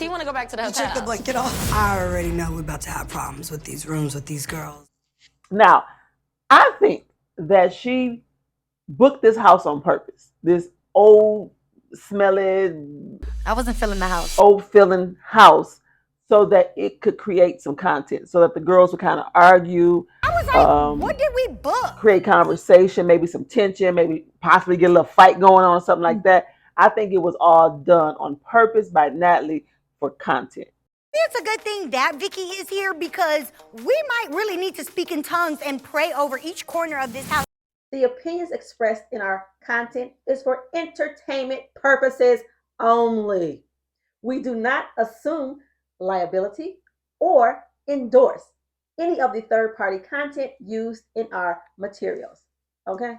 T want to go back to the hotel. Check the blanket off. I already know we're about to have problems with these rooms with these girls. Now, I think that she booked this house on purpose. This old, smelly, I wasn't feeling the house. Old feeling house, so that it could create some content, so that the girls would kind of argue. I was like, what did we book? Create conversation, maybe some tension, maybe possibly get a little fight going on or something like that. I think it was all done on purpose by Natalie for content. It's a good thing that Vicky is here because we might really need to speak in tongues and pray over each corner of this house. The opinions expressed in our content is for entertainment purposes only. We do not assume liability or endorse any of the third-party content used in our materials. Okay?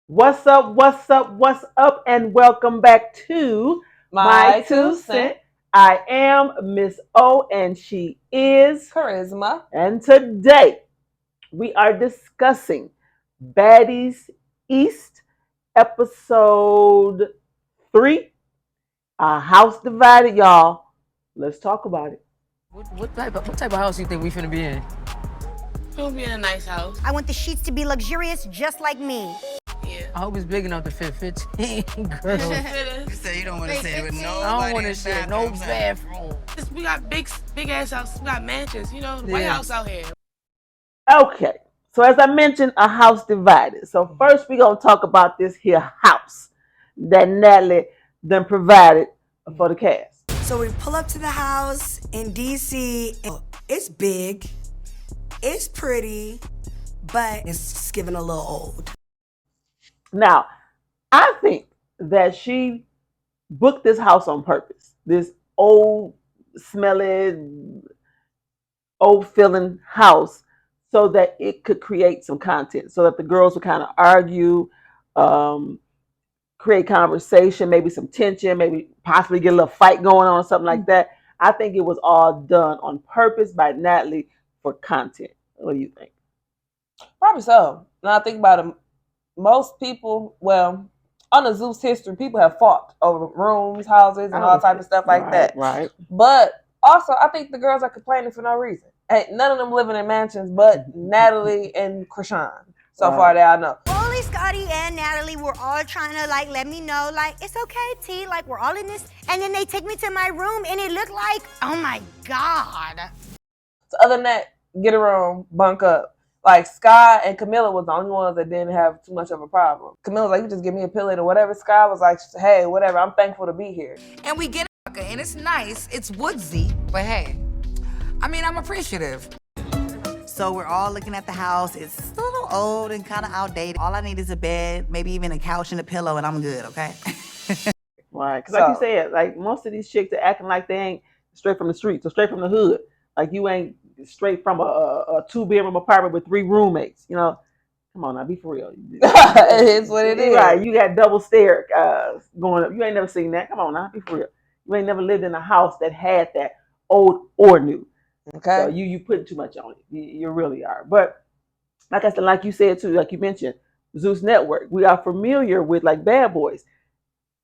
What's up, what's up, what's up, and welcome back to My 2 Cent. I am Miss O, and she is Charisma. And today we are discussing Baddies East, episode 3, A House Divided, y'all. Let's talk about it. What type of house you think we finna be in? We'll be in a nice house. I want the sheets to be luxurious just like me. Yeah. I hope it's big enough to fit 15 girls. You say you don't want to sit with nobody. I don't want to share no bathroom. We got big ass houses. We got mansions. You know, White House out here. Okay, so as I mentioned, A House Divided. So first we're going to talk about this here house that Natalie then provided for the cast. So we pull up to the house in DC. And it's big, it's pretty, but it's just getting a little old. Now, I think that she booked this house on purpose. This old, smelly, old feeling house, so that it could create some content, so that the girls would kind of argue, create conversation, maybe some tension, maybe possibly get a little fight going on or something like that. I think it was all done on purpose by Natalie for content. What do you think? Probably so. Now I think about it. Most people, well, on the Zeus history, people have fought over rooms, houses, and all type of stuff like that. Right. But also, I think the girls are complaining for no reason. Hey, none of them living in mansions, but Natalie and Krishan. So far that I know. Fully, Scotty and Natalie were all trying to let me know, it's okay, T, we're all in this. And then they take me to my room and it looked like, oh my God. So other than that, get a room, bunk up. Sky and Camilla was the only ones that didn't have too much of a problem. Camilla was like, you just give me a pillow or whatever. Sky was like, hey, whatever, I'm thankful to be here. And we get a and it's nice, it's woodsy, but hey, I mean, I'm appreciative. So we're all looking at the house. It's a little old and kind of outdated. All I need is a bed, maybe even a couch and a pillow, and I'm good, okay? Right, because like you said, most of these chicks are acting like they ain't straight from the streets or straight from the hood. You ain't straight from a 2-bedroom apartment with 3 roommates. You know, come on now, be for real. It is what it is. Right, you got double stair going up. You ain't never seen that. Come on now, be for real. You ain't never lived in a house that had that, old or new. Okay. So you putting too much on it. You really are. But like I said, like you said too, like you mentioned, Zeus Network. We are familiar with Bad Boys.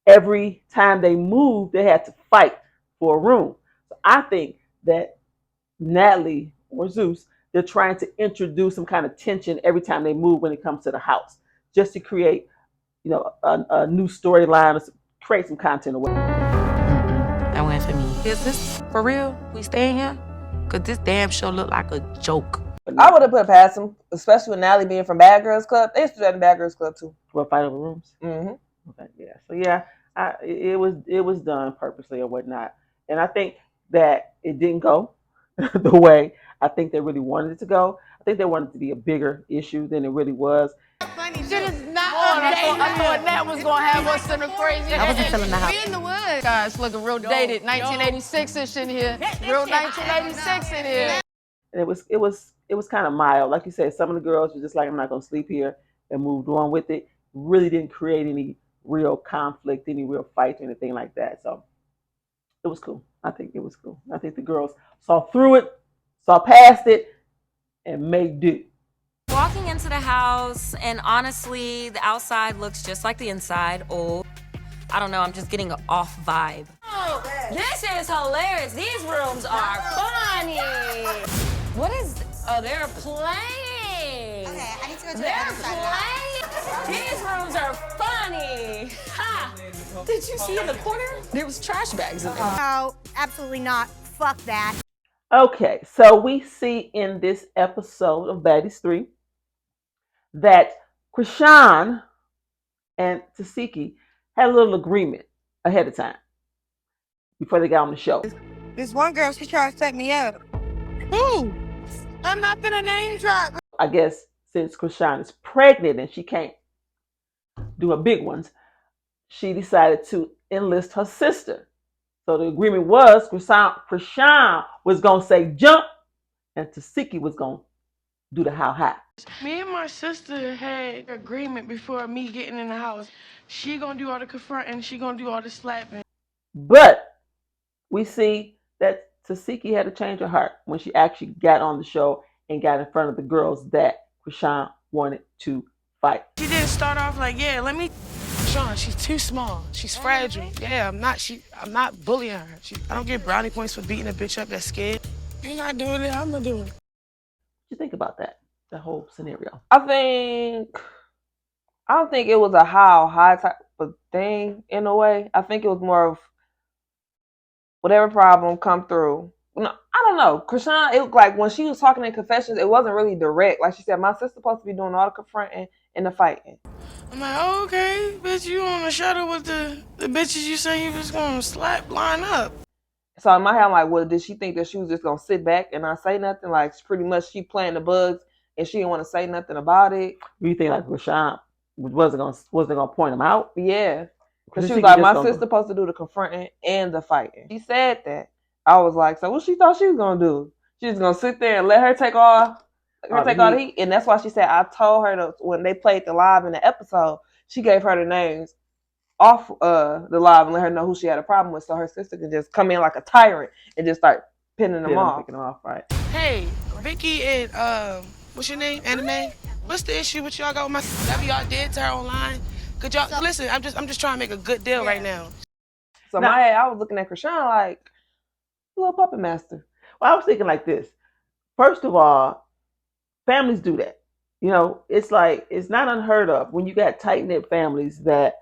Every time they moved, they had to fight for a room. So I think that Natalie or Zeus, they're trying to introduce some kind of tension every time they move when it comes to the house, just to create, a new storyline or create some content away. That went for me. Is this for real? We staying here? Cause this damn show look like a joke. I would have put it past them, especially with Natalie being from Bad Girls Club. They used to do that in Bad Girls Club too. For a fight over rooms. Mm-hmm. Okay, yeah. So yeah, it was done purposely or whatnot, and I think that it didn't go the way I think they really wanted it to go. I think they wanted it to be a bigger issue than it really was. Shit is not I thought that was gonna have us in a crazy. I wasn't feeling the house. We in the woods. Guys, looking real dated. 1986-ish in here. Real 1986 in here. And it was kind of mild. Like you said, some of the girls were just like, I'm not gonna sleep here, and moved on with it. Really didn't create any real conflict, any real fight or anything like that. So it was cool. I think it was cool. I think the girls saw through it, saw past it, and made do. Walking into the house, and honestly, the outside looks just like the inside. Old. I don't know, I'm just getting an off vibe. Oh, This is hilarious. These rooms are funny. What is? Oh, they're playing. Okay, I need to go to the They're other side. playing. These rooms are funny. Ha! Did you see in the corner? There was trash bags in there. No, absolutely not. Fuck that. Okay, so we see in this episode of Baddies 3 that Krishan and Tasiki had a little agreement ahead of time before they got on the show. This one girl, she tried to set me up. Who? I'm not gonna name drop. I guess since Krishan is pregnant and she can't do her big ones, she decided to enlist her sister. So the agreement was Krishan was going to say jump and Tasiki was going to do the how high. Me and my sister had an agreement before me getting in the house. She gonna do all the confronting, she gonna do all the slapping. But we see that Tasiki had a change of heart when she actually got on the show and got in front of the girls that Krishan wanted to fight. She didn't start off like, yeah, let me. Sean, she's too small. She's fragile. Yeah, I'm not bullying her. I don't get brownie points for beating a bitch up that's scared. You're not doing it, I'm gonna do it. What you think about that whole scenario? I don't think it was a how high type of thing in a way. I think it was more of whatever problem come through. No, I don't know. Krishan, it like when she was talking in confessions, it wasn't really direct. Like she said, my sister's supposed to be doing all the confronting and the fighting. I'm like, oh, okay, bitch, you on the shuttle with the bitches you say you was gonna slap line up. So in my head, I'm like, well, did she think that she was just gonna sit back and not say nothing? Like pretty much she playing the bugs and she didn't want to say nothing about it. Do you think like Krishan wasn't gonna point them out? Yeah. Because she was like, my sister's supposed to do the confronting and the fighting. She said that. I was like, so what she thought she was gonna do? She was gonna sit there and let her take all the heat. And that's why she said I told her when they played the live in the episode, she gave her the names off the live and let her know who she had a problem with, so her sister could just come in like a tyrant and just start pinning them off. Picking them off, right? Hey, Vicky and what's your name? Anime? What's the issue with y'all got with my whatever y'all did to her online? Could y'all listen? I'm just trying to make a good deal right now. So in my head, I was looking at Krishan like little puppet master. Well, I was thinking like this. First of all, families do that. You know, it's like it's not unheard of when you got tight knit families that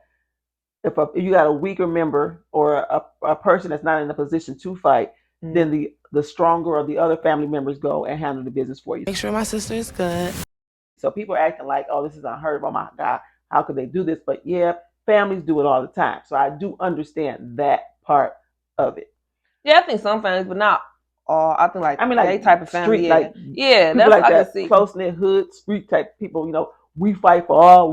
if you got a weaker member or a person that's not in a position to fight, then the stronger or the other family members go and handle the business for you. Make sure my sister is good. So people are acting like, oh, this is unheard of. Oh my God, how could they do this? But yeah, families do it all the time. So I do understand that part of it. Yeah, I think some families, but not all. I think like they type of family. Street, yeah, that's like I that can see. Close knit hood street type people. You know, we fight for all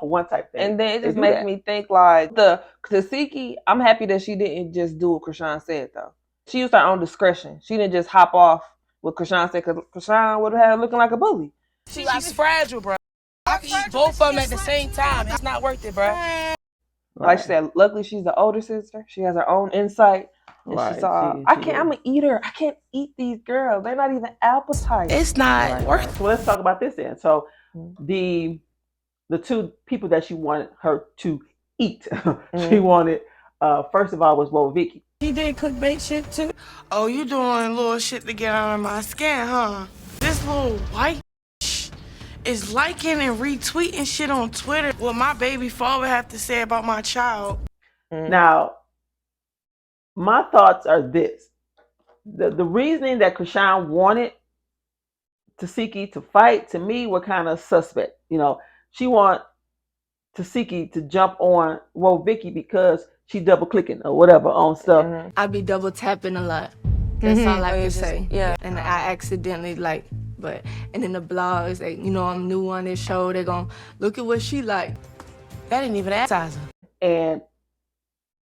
for one type thing. And then it just makes me think like the Tasiki. I'm happy that she didn't just do what Krishan said though. She used her own discretion. She didn't just hop off what Krishan said because Krishan would have had her looking like a bully. She's fragile, bro. I can eat both of them at the same time. It's not worth it, bro. Like she said, luckily she's the older sister. She has her own insight. And she saw, I'm an eater. I can't eat these girls. They're not even appetizing. It's not worth it. So let's talk about this then. So the two people that she wanted her to eat, she wanted, first of all, was Vicky. He did clickbait shit too. Oh, you doing little shit to get under my skin, huh? This little white is liking and retweeting shit on Twitter. What my baby father have to say about my child. Now, my thoughts are this. The reasoning that Krishan wanted Tasiki to fight, to me, were kind of suspect. You know, she want Tasiki to jump on Vicky because she double clicking or whatever on stuff. I be double tapping a lot. That's all I can say. Yeah. And I accidentally and in the blogs, I'm new on this show. They're gonna look at what she like. That ain't even advertising. And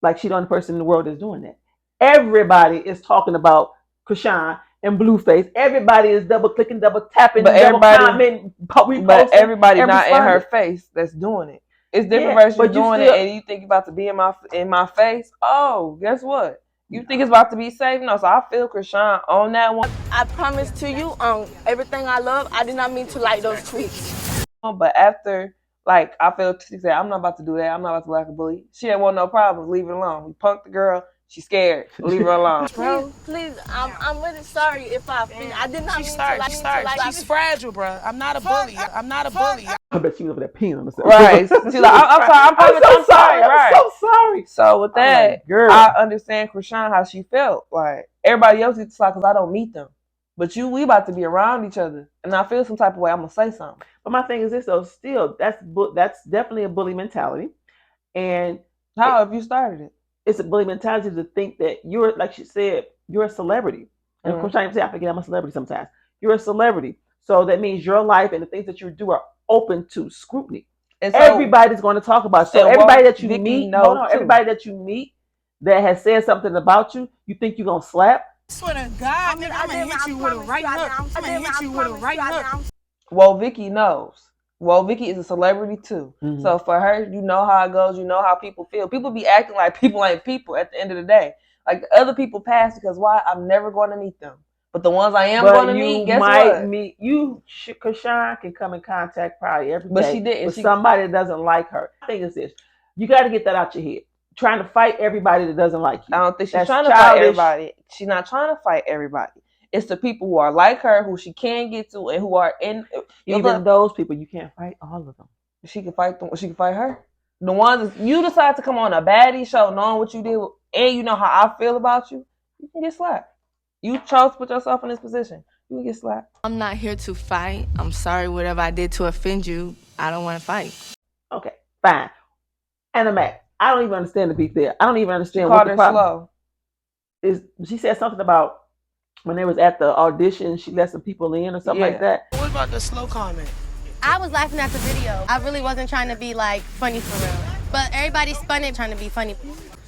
like she the only person in the world that's doing that. Everybody is talking about Krishan and Blueface. Everybody is double clicking, double tapping, double commenting, reposting. But everybody not in her face that's doing it. It's different versions doing it, and you think about to be in my face. Oh, guess what? You think it's about to be safe? No, so I feel Krishan on that one. I promise to you, everything I love, I did not mean to like those tweets. But after, I feel she said, I'm not about to do that. I'm not about to like a bully. She ain't want no problems. Leave it alone. We punked the girl. She's scared. Leave her alone. Please, I'm really sorry if I offended. I did not mean to. She's fragile, bro. I'm not a bully. I'm not a bully. I bet she was over there peeing on herself. Right. She's like, I'm sorry. Right. I'm so sorry. So with that, like, girl. I understand Krishan how she felt. Like everybody else gets like, cause I don't meet them, but we about to be around each other, and I feel some type of way. I'm gonna say something. But my thing is this though. Still, that's definitely a bully mentality. And how have you started it? It's a bully mentality to think that you're, like she said, you're a celebrity. And of course, I forget I'm a celebrity sometimes. You're a celebrity. So that means your life and the things that you do are open to scrutiny. And so, everybody's going to talk about you. So everybody that you meet, everybody that you meet that has said something about you, you think you're going to slap? I swear to God, I'm going to hit you with a right hook. I'm going to hit you with a right hook. Well, Vicky knows. Well, Vicky is a celebrity too. Mm-hmm. So for her, you know how it goes. You know how people feel. People be acting like people ain't people at the end of the day. Like the other people pass because why? I'm never going to meet them. But the ones I am going to meet, guess what? Krishan can come in contact probably every day. But she didn't. With somebody that doesn't like her. I think it's this. You got to get that out your head. Trying to fight everybody that doesn't like you. I don't think she's trying to fight everybody. She's not trying to fight everybody. It's the people who are like her, who she can get to, and who are in. Even those people, you can't fight all of them. She can fight them. She can fight her. The ones you decide to come on a baddie show, knowing what you did, and you know how I feel about you, you can get slapped. You chose to put yourself in this position. You can get slapped. I'm not here to fight. I'm sorry, whatever I did to offend you. I don't want to fight. Okay, fine. Anna Mac, I don't even understand the beef there. I don't even understand what the problem is. She said something about when they was at the audition, she let some people in or something like that. What about the slow comment? I was laughing at the video. I really wasn't trying to be like funny for real. But everybody spun it trying to be funny.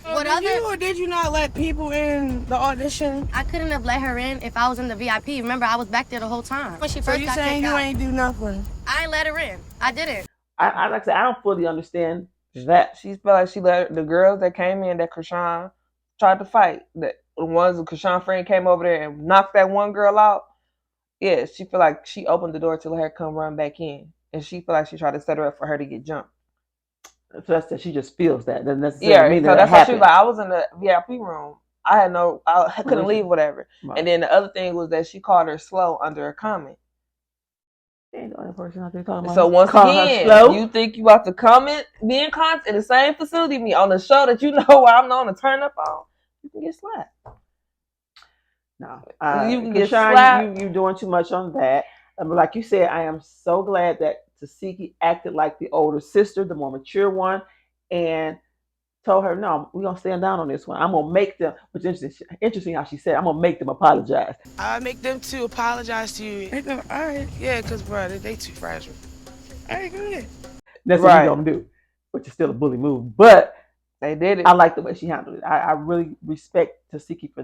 Did you not let people in the audition? I couldn't have let her in if I was in the VIP. Remember, I was back there the whole time. When she first got saying you ain't do nothing? I ain't let her in. I didn't. I like I said, I don't fully understand that. She felt like she let the girls that came in that Krishan tried to fight. That the ones that Krishan friend came over there and knocked that one girl out. Yeah, she feel like she opened the door to let her come run back in, and she feel like she tried to set her up for her to get jumped. So that's that she just feels that. Doesn't necessarily mean so that's why she was like, I was in the VIP room. I couldn't leave, whatever. Right. And then the other thing was that she called her slow under a comment. Ain't the only person out there talking about so once again, you think you about to comment, be in contact in the same facility with me on the show that you know where I'm known to turn up on, you can get slapped. No, you can get slapped. You doing too much on that. Like you said, I am so glad that Tasiki acted like the older sister, the more mature one, and told her, no, we're going to stand down on this one. I'm going to make them, which is interesting how she said, I'm going to make them apologize. I make them to apologize to you. All right, yeah, because, bro, they too fragile. All right, go ahead. That's what you're going to do, which is still a bully move. But they did it. I like the way she handled it. I really respect Tasiki for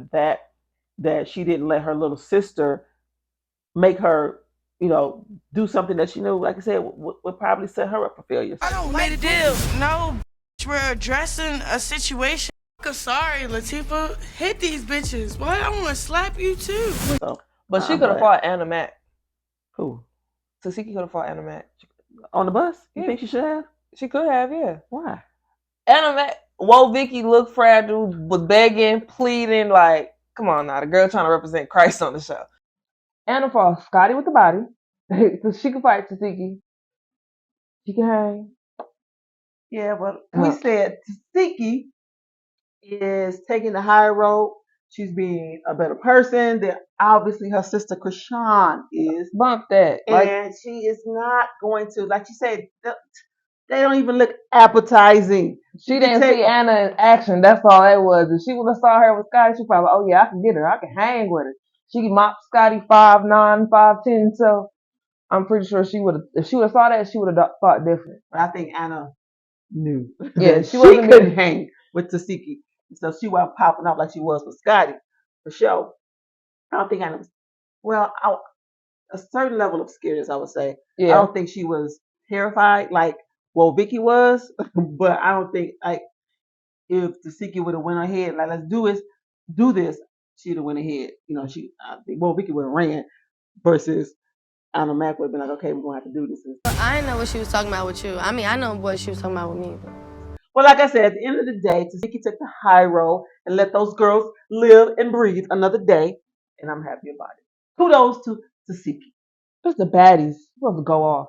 that she didn't let her little sister make her, do something that she knew, like I said, would probably set her up for failure. I don't made a deal. No, we're addressing a situation. Sorry, Latifah. Hit these bitches. Boy, I want to slap you too. But she could have fought Anna Mac. Who? Tasiki could have fought Anna Mac. On the bus? You think she should have? She could have, yeah. Why? Anna Mac, Vicky looked fragile, was begging, pleading, like, come on now, the girl trying to represent Christ on the show. Anna fought Scotty with the body. So she can fight Tasiki. She can hang. Yeah, but we said Tasiki is taking the high road. She's being a better person than obviously her sister Krishan is. Bump that. And she is not going to, like you said, they don't even look appetizing. She didn't see Anna in action. That's all it was. If she would have saw her with Scotty, she probably, oh yeah, I can get her. I can hang with her. She can mop Scotty 5'9", 5'10". So I'm pretty sure she would have. If she would have saw that, she would have thought different. But I think Anna knew. Yeah, she couldn't hang with Tasiki, so she wasn't popping up like she was with Scotty for sure. I don't think Anna was. Well, a certain level of scaredness, I would say. Yeah. I don't think she was terrified like Vicky was, but I don't think like if Tasiki would have went ahead, like let's do this, she'd have went ahead. I think Vicky would have ran versus Anna Mac would have been like, okay, we're gonna have to do this. I didn't know what she was talking about with you. I mean, I know what she was talking about with me. Well, like I said, at the end of the day, Tasiki took the high road, and let those girls live and breathe another day, and I'm happy about it. Kudos to Siki. It's the baddies. You're supposed to go off.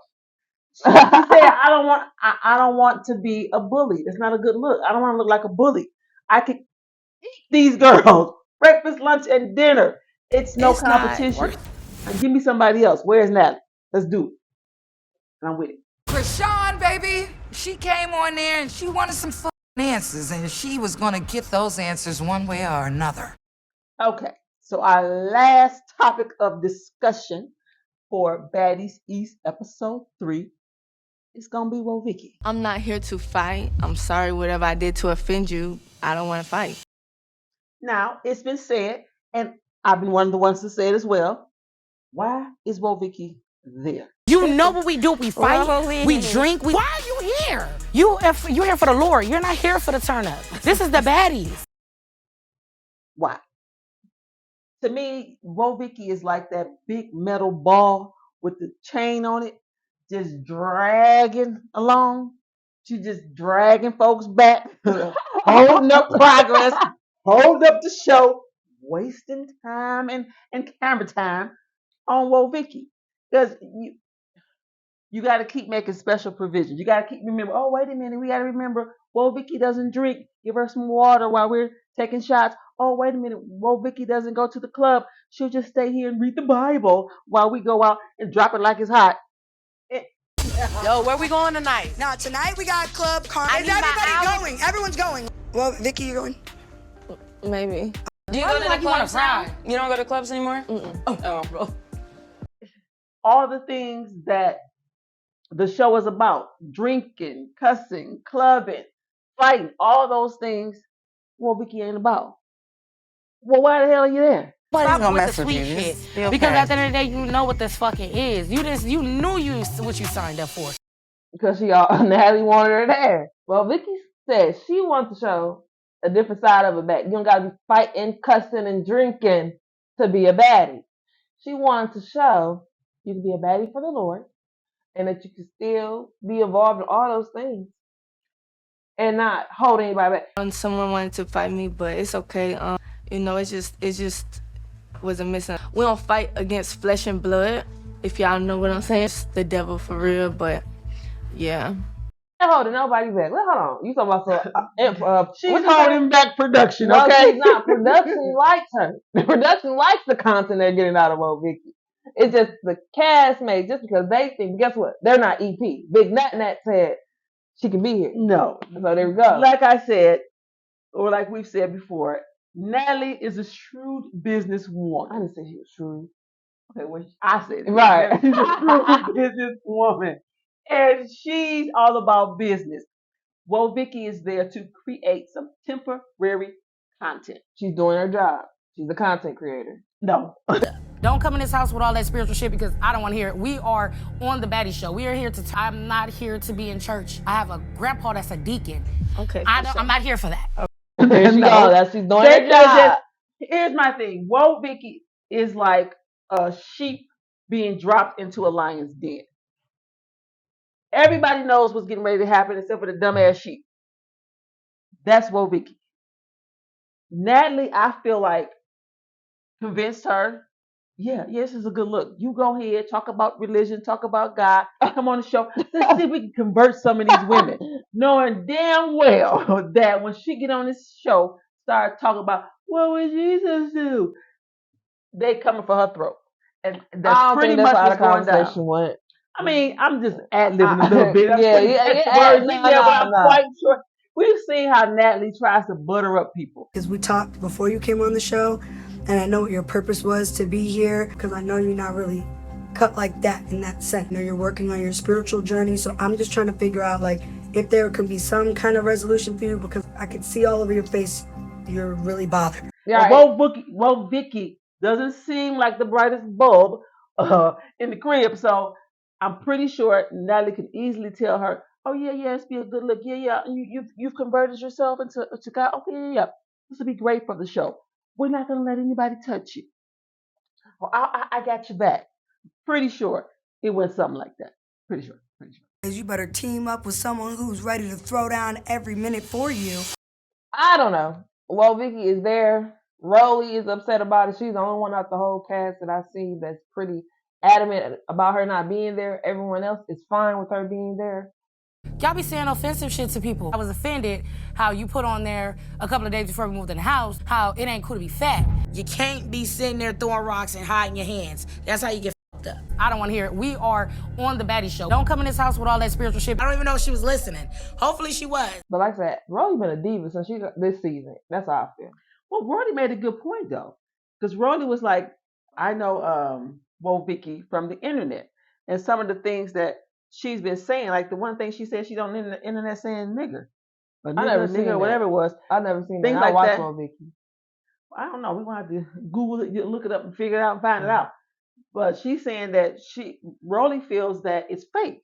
She said, I don't want to be a bully. It's not a good look. I don't want to look like a bully. I could eat these girls breakfast, lunch, and dinner. It's no competition. Give me somebody else. Where's Natalie? Let's do it. And I'm with it. Krishan, baby, she came on there and she wanted some answers, and she was gonna get those answers one way or another. Okay, so our last topic of discussion for Baddies East episode 3 is gonna be Vicky. I'm not here to fight. I'm sorry whatever I did to offend you. I don't want to fight. Now, it's been said, and I've been one of the ones to say it as well. Why is Vicky there? You know what we do? We fight, we drink. Why are you here? You're here for the Lord. You're not here for the turn up. This is the baddies. Why? To me, Vicky is like that big metal ball with the chain on it, just dragging along. She's just dragging folks back, holding up progress, holding up the show, wasting time and camera time on Vicky. Because you got to keep making special provisions. You got to keep remember. Oh, wait a minute. We got to remember. Vicky doesn't drink. Give her some water while we're taking shots. Oh, wait a minute. Vicky doesn't go to the club. She'll just stay here and read the Bible while we go out and drop it like it's hot. Yo, where we going tonight? Now tonight we got Club Carnival. Is everybody going? Everyone's going. Well, Vicky, you going? Maybe. Do you go to the clubs now? You don't go to clubs anymore? Oh, bro. All the things that the show is about, drinking, cussing, clubbing, fighting, all those things, Vicky ain't about. Well, why the hell are you there? Stop gonna mess with you. Because at the end of the day, you know what this fucking is. You knew what you signed up for. Because Natalie wanted her there. Well, Vicky said she wants to show a different side of it back. You don't gotta be fighting, cussing, and drinking to be a baddie. She wanted to show you can be a baddie for the Lord, and that you can still be involved in all those things and not hold anybody back. Someone wanted to fight me, but it's okay. It just was a missing. We don't fight against flesh and blood, if y'all know what I'm saying. It's the devil for real, but yeah. Not holding nobody back. Hold on. You talking about she's holding back production, well, okay? She's not. Production likes her. The production likes the content they're getting out of Vicky. It's just the castmates, just because they think, guess what? They're not EP. Big Nat said she can be here. No. So there we go. Like I said, or like we've said before, Natalie is a shrewd businesswoman. I didn't say she was shrewd. Okay, well, I said it. Right. She's a shrewd businesswoman. And she's all about business. Well, Vicky is there to create some temporary content. She's doing her job. She's a content creator. No. Don't come in this house with all that spiritual shit because I don't want to hear it. We are on the Baddie Show. We are here to. I'm not here to be in church. I have a grandpa that's a deacon. Okay. I'm not here for that. There she goes. That's she's doing her job. Here's my thing. Whoa, Vicky is like a sheep being dropped into a lion's den. Everybody knows what's getting ready to happen except for the dumbass sheep. That's Whoa, Vicky. Natalie, I feel like, convinced her. Yeah, this is a good look. You go ahead, talk about religion, talk about God. Come on the show. Let's see if we can convert some of these women. Knowing damn well that when she get on this show, start talking about, what would Jesus do? They coming for her throat. And that's pretty much what's going down. Went. I mean, I'm just ad-libbing a little bit. I'm No. quite sure. We've seen how Natalie tries to butter up people. Because we talked before you came on the show, and I know what your purpose was to be here, because I know you're not really cut like that in that sense. You know, you're working on your spiritual journey, so I'm just trying to figure out, like, if there could be some kind of resolution for you, because I can see all over your face you're really bothered. Yeah. Well, Vicky doesn't seem like the brightest bulb in the crib, so I'm pretty sure Natalie can easily tell her, oh yeah, it's be a good look. Yeah. You've converted yourself into God. Okay, yeah. This will be great for the show. We're not gonna let anybody touch you. Well, I got your back. Pretty sure it went something like that. Pretty sure. You better team up with someone who's ready to throw down every minute for you. I don't know. Well, Vicky is there. Rolly is upset about it. She's the only one out the whole cast that I see that's pretty adamant about her not being there. Everyone else is fine with her being there. Y'all be saying offensive shit to people. I was offended how you put on there a couple of days before we moved in the house how it ain't cool to be fat. You can't be sitting there throwing rocks and hiding your hands. That's how you get fucked up. I don't want to hear it. We are on the Baddies show. Don't come in this house with all that spiritual shit. I don't even know if she was listening. Hopefully she was. But like I said, Rolly been a diva since this season. That's how I feel. Well, Rolly made a good point though, because Rolly was like, I know Wo Vicky from the internet, and some of the things that she's been saying, like the one thing she said, she's on the internet saying nigger, or nigger, I never seen nigger, or whatever it was. I never seen things that. like I watched that. Wo Vicky. I don't know. We're gonna have to Google it, look it up, and figure it out and find it out. But she's saying that Rolly feels that it's fake.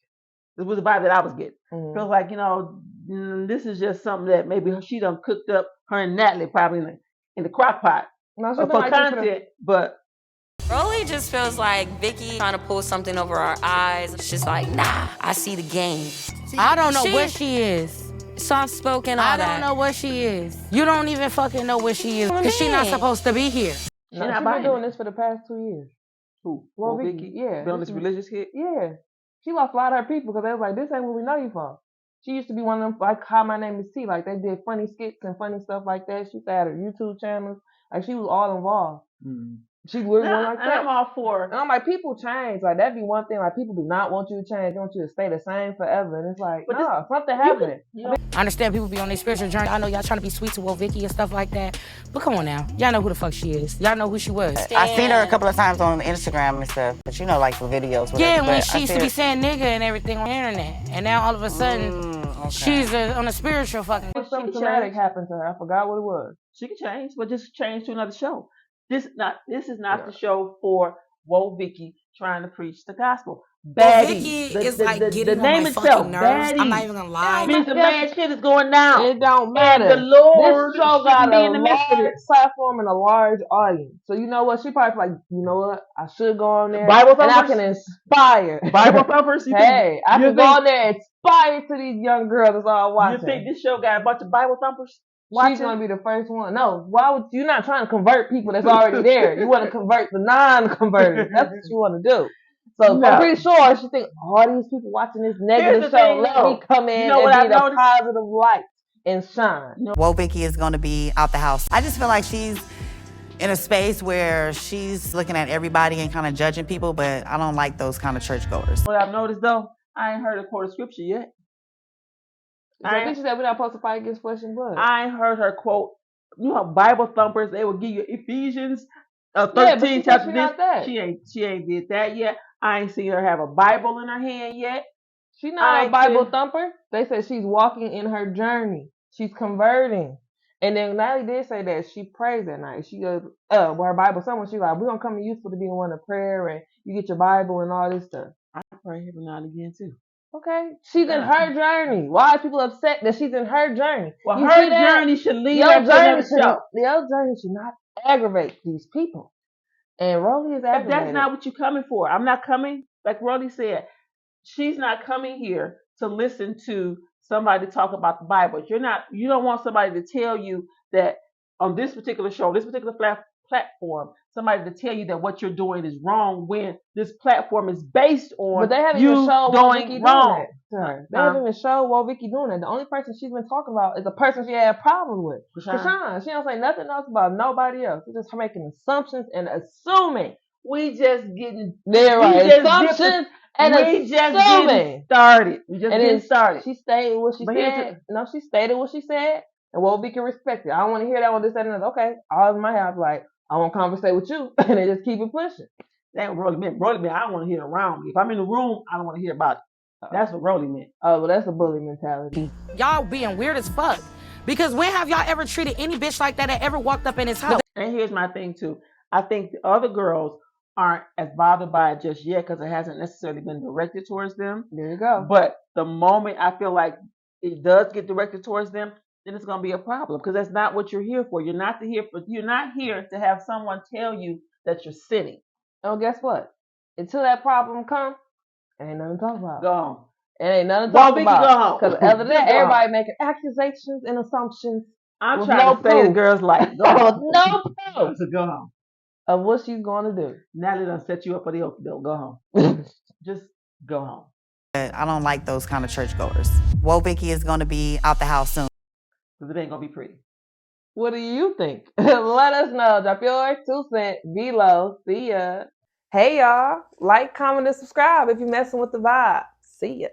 This was the vibe that I was getting. Feels like, this is just something that maybe she done cooked up, her and Natalie probably in the crock pot for content. But Rolly just feels like Vicky trying to pull something over our eyes. It's just like, nah, I see the game. I don't know what she is. Soft-spoken, all I that. don't know what she is. You don't even fucking know what she is. Because she's not supposed to be here. She's been doing this for the past 2 years. Who? Well, Vicky? Yeah. Been on this religious hit? Yeah. She lost a lot of her people because they was like, this ain't where we know you from. She used to be one of them, like, Hi, My Name is T. Like, they did funny skits and funny stuff like that. She had her YouTube channels. Like, she was all involved. She really wasn't like that. And I'm all for. And I'm like, people change. Like, that'd be one thing. Like, people do not want you to change. They want you to stay the same forever. And it's like, no, something happened. I understand people be on their spiritual journey. I know y'all trying to be sweet to Wo Vicky and stuff like that. But come on now. Y'all know who the fuck she is. Y'all know who she was. I seen her a couple of times on Instagram and stuff. But like the videos. Whatever. Yeah, when she used to be saying nigga and everything on the internet. And now all of a sudden, she's on a spiritual fucking... Something traumatic happened to her. I forgot what it was. She can change, but just change to another show. This is not the show for Wo Vicky trying to preach the gospel. Baddies. Vicky is like getting the on name my itself. fucking nerves. Baddies. I'm not even gonna lie. Means the bad shit is going down. It don't matter. And the Lord this show got be a in the midst of large it. platform and a large audience. So you know what? She probably like, you know what? I should go on there. Bible and I thumpers? can inspire. Bible thumpers? Hey, I can go on there and inspire to these young girls that's all watching. You think this show got a bunch of Bible thumpers? She's gonna be the first one. No, why would you not trying to convert people that's already there? You want to convert the non-converted. That's what you want to do. So I'm pretty sure she think all these people watching this negative show. Let me come in and be the positive light and shine. Wo Vicky is gonna be out the house. I just feel like she's in a space where she's looking at everybody and kind of judging people, but I don't like those kind of churchgoers. What I've noticed though, I ain't heard her quote a scripture yet. I think she said we're not supposed to fight against flesh and blood. I ain't heard her quote. Bible thumpers, they will give you Ephesians 13 chapter this. She ain't did that yet. I ain't seen her have a Bible in her hand yet. She's not a Bible thumper. They said she's walking in her journey. She's converting. And then Natalie did say that she prays at night. She goes, with her Bible somewhere, she's like, we're gonna come to you for to be one of prayer and you get your Bible and all this stuff. I pray every now and again too. Okay, she's in her journey. Why are people upset that she's in her journey? Well, her journey should lead her to another show. Your journey should not aggravate these people. And Rolly is aggravated. But that's not what you're coming for. I'm not coming, like Rolly said, she's not coming here to listen to somebody talk about the Bible. You don't want somebody to tell you that on this particular show, this particular platform, somebody to tell you that what you're doing is wrong when this platform is based on but they haven't you even showed doing wrong. They haven't even showed Wo Vicky doing that. The only person she's been talking about is the person she had a problem with. Krishan. She don't say nothing else about nobody else. She's just making assumptions and assuming. We just getting assumptions and we just getting started. We just getting started. She stated what she said. No, she stated what she said, and Wo Vicky respected. I don't want to hear that one. This, that, and that. Okay, I was in my house like I want to conversate with you, and they just keep it pushing. That Rolly meant. I don't want to hear it around me. If I'm in the room, I don't want to hear about it. That's what Rolly meant. Oh, well, that's a bully mentality. Y'all being weird as fuck. Because when have y'all ever treated any bitch like that ever walked up in his house? And here's my thing too. I think the other girls aren't as bothered by it just yet because it hasn't necessarily been directed towards them. There you go. But the moment I feel like it does get directed towards them, then it's gonna be a problem because that's not what you're here for. You're not here to have someone tell you that you're sinning. Oh, guess what? Until that problem comes, ain't nothing to talk about. Go home. It ain't nothing to talk about. Go home. Because other than that, everybody making accusations and assumptions. I'm With trying no to save the proof. girl's life. Go home. No proof So go home. of what she's going to do. Natalie done set you up for the open door. Go home. Just go home. I don't like those kind of churchgoers. Woe Vicky is going to be out the house soon. Because it ain't going to be pretty. What do you think? Let us know. Drop your 2 cents below. See ya. Hey, y'all. Like, comment, and subscribe if you're messing with the vibe. See ya.